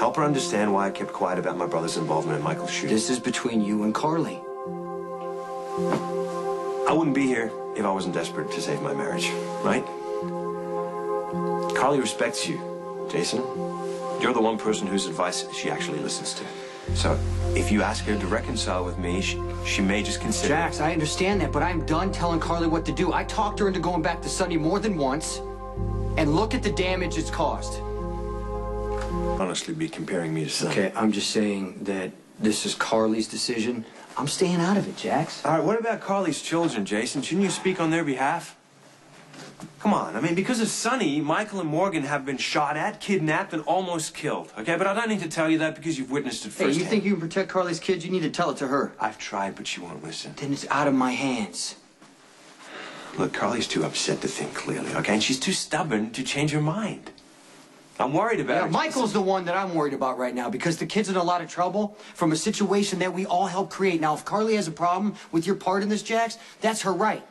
Help her understand why I kept quiet about my brother's involvement in Michael's shooting. This is between you and Carly. I wouldn't be here if I wasn't desperate to save my marriage, right? Carly respects you, Jason. You're the one person whose advice she actually listens to. So, if you ask her to reconcile with me, she may just consider... Jax, I understand that, but I'm done telling Carly what to do. I talked her into going back to Sonny more than once, and look at the damage it's caused. Honestly, be comparing me to Sonny. Okay, I'm just saying that this is Carly's decision. I'm staying out of it, Jax. All right, what about Carly's children, Jason? Shouldn't you speak on their behalf? Come on, I mean, because of Sonny, Michael and Morgan have been shot at, kidnapped, and almost killed, okay? But I don't need to tell you that because you've witnessed it firsthand. Hey, you think you can protect Carly's kids? You need to tell it to her. I've tried, but she won't listen. Then it's out of my hands. Look, Carly's too upset to think clearly, okay? And she's too stubborn to change her mind. I'm worried about her. Michael's the one that I'm worried about right now because the kid's in a lot of trouble from a situation that we all helped create. Now, if Carly has a problem with your part in this, Jax, that's her right.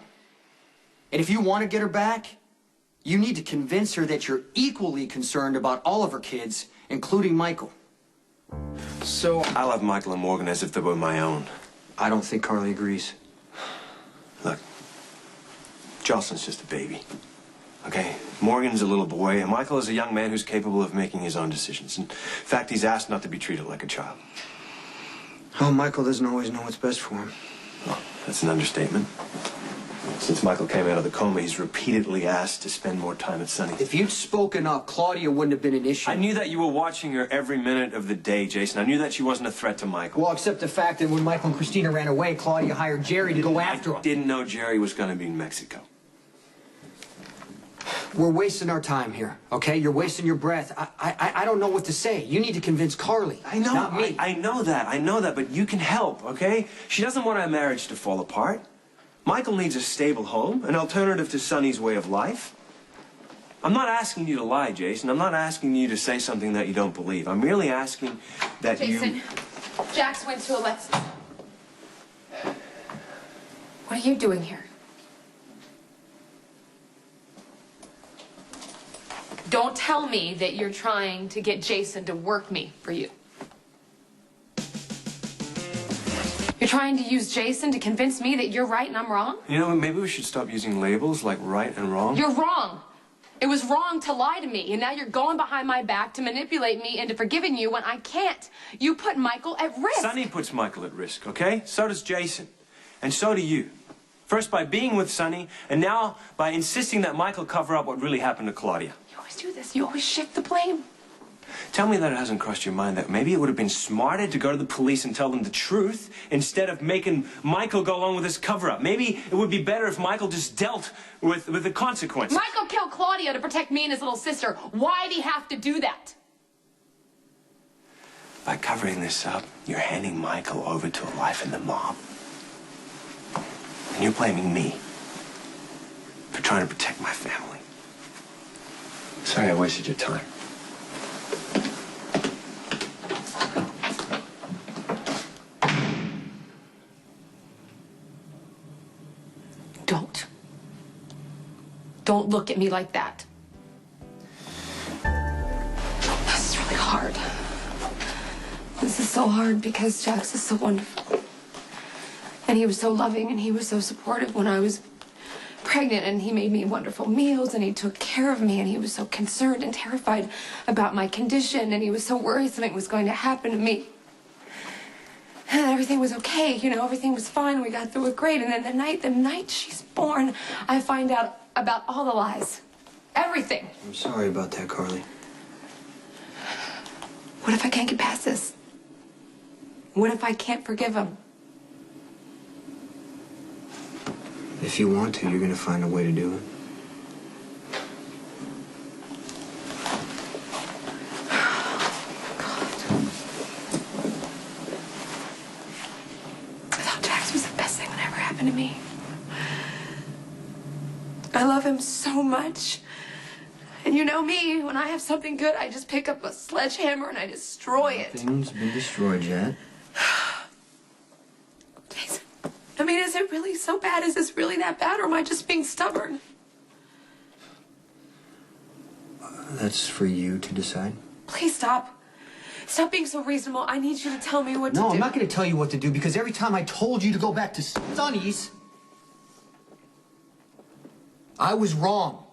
And if you want to get her back, you need to convince her that you're equally concerned about all of her kids, including Michael. So I love Michael and Morgan as if they were my own. I don't think Carly agrees. Look, Jocelyn's just a baby, okay? Morgan's a little boy, and Michael is a young man who's capable of making his own decisions. In fact, he's asked not to be treated like a child. Oh, Michael doesn't always know what's best for him. Well, that's an understatement. Since Michael came out of the coma, he's repeatedly asked to spend more time at Sonny. If you'd spoken up, Claudia wouldn't have been an issue. I knew that you were watching her every minute of the day, Jason. I knew that she wasn't a threat to Michael. Well, except the fact that when Michael and Christina ran away, Claudia hired Jerry to go after him. I didn't know Jerry was going to be in Mexico. We're wasting our time here, okay? You're wasting your breath. I don't know what to say. You need to convince Carly. I know. Not me. I know that, but you can help, okay? She doesn't want our marriage to fall apart. Michael needs a stable home, an alternative to Sonny's way of life. I'm not asking you to lie, Jason. I'm not asking you to say something that you don't believe. I'm merely asking that Jason, Jax went to Alexis. What are you doing here? Don't tell me that you're trying to get Jason to work me for you. You're trying to use Jason to convince me that you're right and I'm wrong? You know, maybe we should stop using labels like right and wrong. You're wrong. It was wrong to lie to me, and now you're going behind my back to manipulate me into forgiving you when I can't. You put Michael at risk. Sonny puts Michael at risk, okay? So does Jason. And so do you. First by being with Sonny, and now by insisting that Michael cover up what really happened to Claudia. You always do this. You always shift the blame. Tell me that it hasn't crossed your mind that maybe it would have been smarter to go to the police and tell them the truth instead of making Michael go along with this cover-up. Maybe it would be better if Michael just dealt with the consequences. Michael killed Claudia to protect me and his little sister. Why'd he have to do that? By covering this up, you're handing Michael over to a life in the mob. And you're blaming me for trying to protect my family. Sorry I wasted your time. Don't look at me like that. This is really hard. This is so hard because Jax is so wonderful. And he was so loving and he was so supportive when I was pregnant, and he made me wonderful meals and he took care of me, and he was so concerned and terrified about my condition, and he was so worried something was going to happen to me. And everything was okay, you know, everything was fine. We got through it great. And then the night she's born, I find out about all the lies. Everything. I'm sorry about that, Carly. What if I can't get past this? What if I can't forgive him? If you want to, you're gonna find a way to do it. To me. I love him so much. And you know me, when I have something good, I just pick up a sledgehammer and I destroy it. Nothing's been destroyed yet. Jason, I mean, is it really so bad? Is this really that bad, or am I just being stubborn? That's for you to decide. Please stop. Stop being so reasonable. I need you to tell me what to do. No, I'm not going to tell you what to do because every time I told you to go back to Sonny's, I was wrong.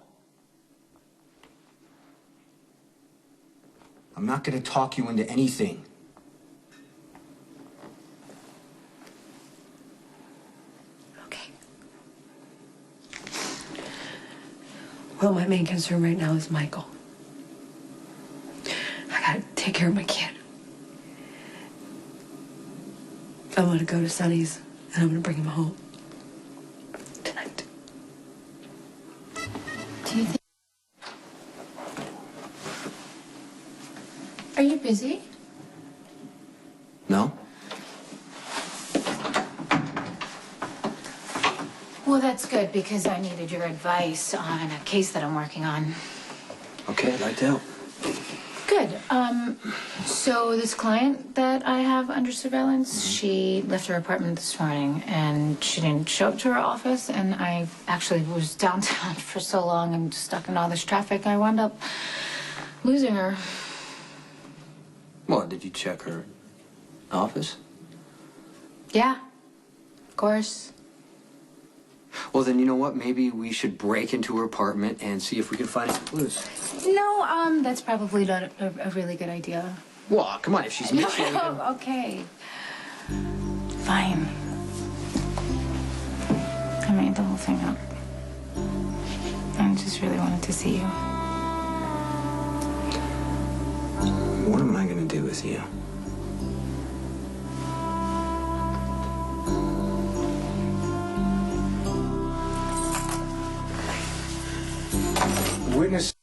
I'm not going to talk you into anything. Okay. Well, my main concern right now is Michael. I gotta take care of my kid. I'm gonna go to Sonny's and I'm gonna bring him home tonight. Do you think... Are you busy? No? Well, that's good because I needed your advice on a case that I'm working on. Okay, I'd like to help. Good. So this client that I have under surveillance, she left her apartment this morning and she didn't show up to her office, and I actually was downtown for so long and stuck in all this traffic, I wound up losing her. What, did you check her office? Yeah, of course. Well, then you know what? Maybe we should break into her apartment and see if we can find some clues. No, that's probably not a really good idea. Well, come on, if she's missing... No, okay. Fine. I made the whole thing up. I just really wanted to see you. What am I going to do with you? Witness.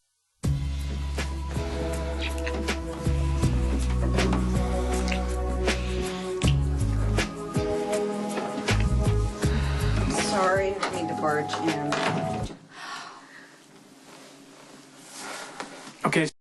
Sorry, I need to barge in. Okay.